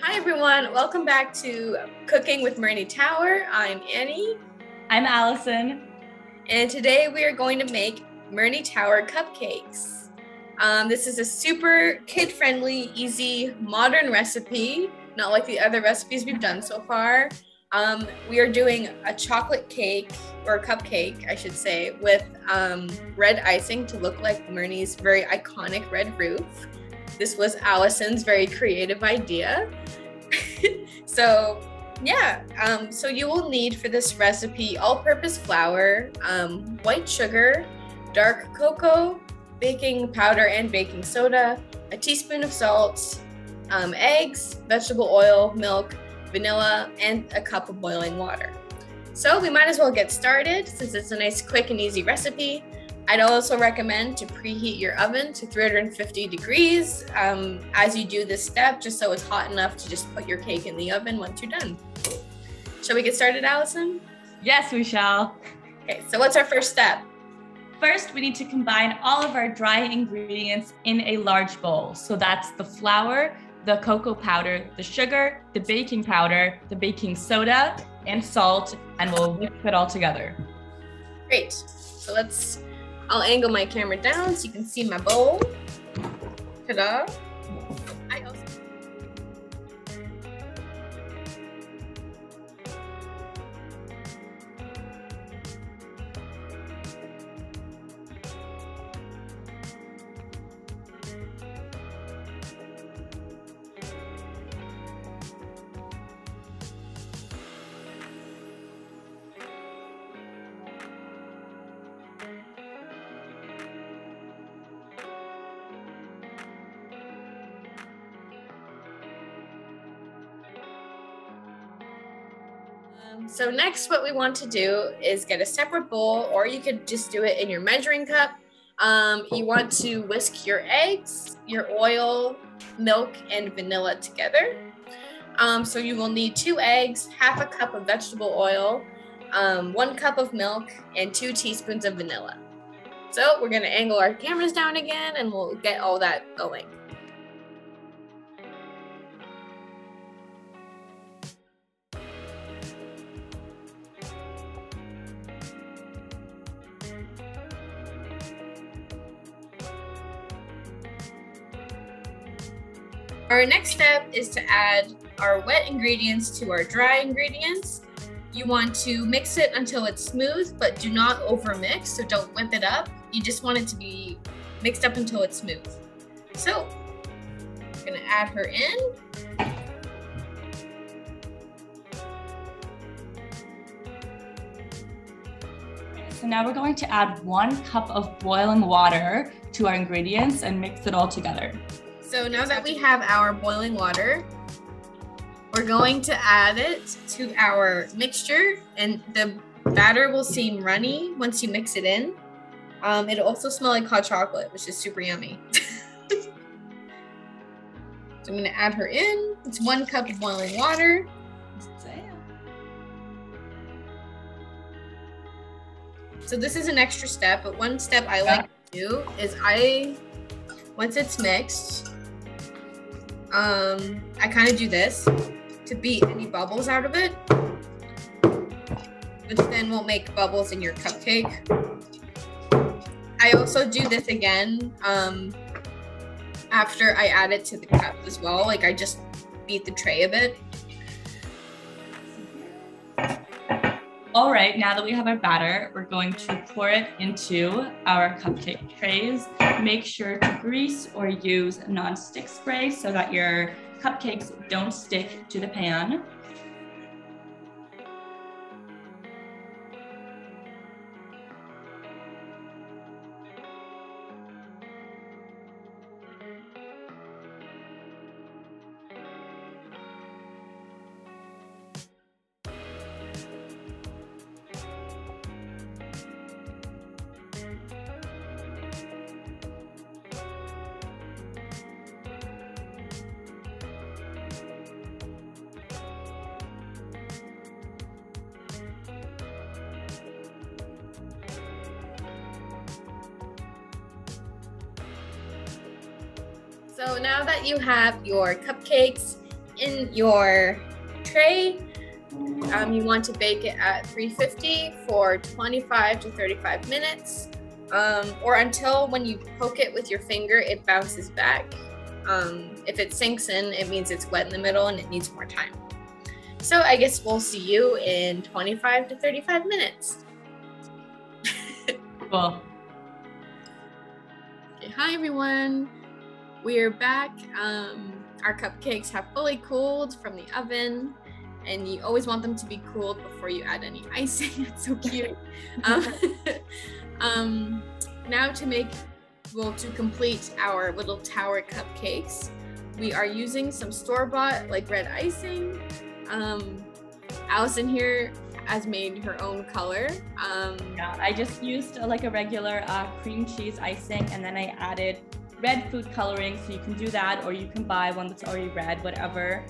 Hi everyone, welcome back to Cooking with Murney Tower. I'm Annie. I'm Allison. And today we are going to make Murney Tower cupcakes. This is a super kid-friendly, easy, modern recipe, not like the other recipes we've done so far. We are doing a chocolate cake, or cupcake, I should say, with red icing to look like Murney's very iconic red roof. This was Allison's very creative idea. So you will need for this recipe all-purpose flour, white sugar, dark cocoa, baking powder and baking soda, a teaspoon of salt, eggs, vegetable oil, milk, vanilla, and a cup of boiling water. So we might as well get started since it's a nice, quick, and easy recipe. I'd also recommend to preheat your oven to 350 degrees as you do this step, just so it's hot enough to just put your cake in the oven once you're done. Shall we get started, Allison? Yes, we shall. Okay, so what's our first step? First, we need to combine all of our dry ingredients in a large bowl. So that's the flour, the cocoa powder, the sugar, the baking powder, the baking soda, and salt, and we'll whip it all together. Great. So I'll angle my camera down so you can see my bowl. Ta-da. So next, what we want to do is get a separate bowl, or you could just do it in your measuring cup. You want to whisk your eggs, your oil, milk, and vanilla together. So you will need 2 eggs, half a cup of vegetable oil, 1 cup of milk, and 2 teaspoons of vanilla. So we're going to angle our cameras down again, and we'll get all that going. Our next step is to add our wet ingredients to our dry ingredients. You want to mix it until it's smooth, but do not overmix, so don't whip it up. You just want it to be mixed up until it's smooth. So, I'm gonna add her in. So now we're going to add 1 cup of boiling water to our ingredients and mix it all together. So now that we have our boiling water, we're going to add it to our mixture, and the batter will seem runny once you mix it in. It'll also smell like hot chocolate, which is super yummy. So I'm gonna add her in. It's 1 cup of boiling water. So this is an extra step, but one step I like to do is once it's mixed, I kind of do this to beat any bubbles out of it, which then will make bubbles in your cupcake. I also do this again after I add it to the cup as well. Like, I just beat the tray a bit. All right, now that we have our batter, we're going to pour it into our cupcake trays. Make sure to grease or use non-stick spray so that your cupcakes don't stick to the pan. So now that you have your cupcakes in your tray. You want to bake it at 350 for 25 to 35 minutes, or until when you poke it with your finger, it bounces back. If it sinks in, it means it's wet in the middle and it needs more time. So I guess we'll see you in 25 to 35 minutes. Cool. Okay, hi everyone. We're back. Our cupcakes have fully cooled from the oven, and you always want them to be cooled before you add any icing. It's so cute. Now to complete our little tower cupcakes, we are using some store-bought like red icing. Allison here has made her own color. Yeah, I just used like a regular cream cheese icing, and then I added red food coloring, so you can do that, or you can buy one that's already red, whatever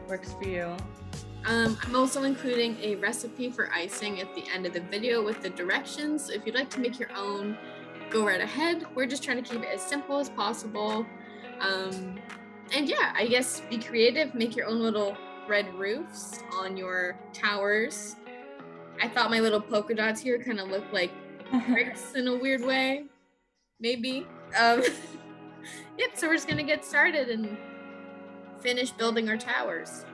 works for you. I'm also including a recipe for icing at the end of the video with the directions. So if you'd like to make your own, go right ahead. We're just trying to keep it as simple as possible. And yeah, I guess be creative, make your own little red roofs on your towers. I thought my little polka dots here kind of looked like bricks in a weird way, maybe. Yep, so we're just gonna get started and finish building our towers.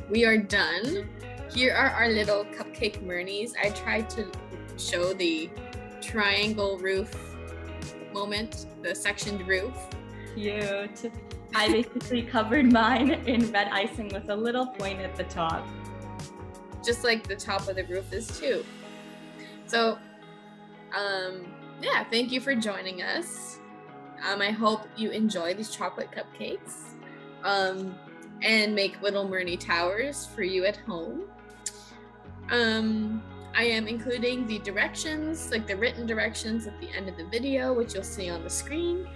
We are done. Here are our little cupcake Murneys. I tried to show the triangle roof moment, the sectioned roof. Cute. I basically covered mine in red icing with a little point at the top. Just like the top of the roof is too. So, yeah, thank you for joining us. I hope you enjoy these chocolate cupcakes. And make little Murney towers for you at home. I am including the directions, like the written directions at the end of the video, which you'll see on the screen.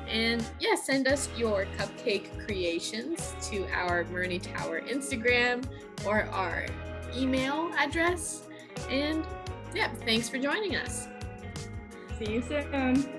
And yeah, send us your cupcake creations to our Murney Tower Instagram or our email address. And yeah, thanks for joining us. See you soon.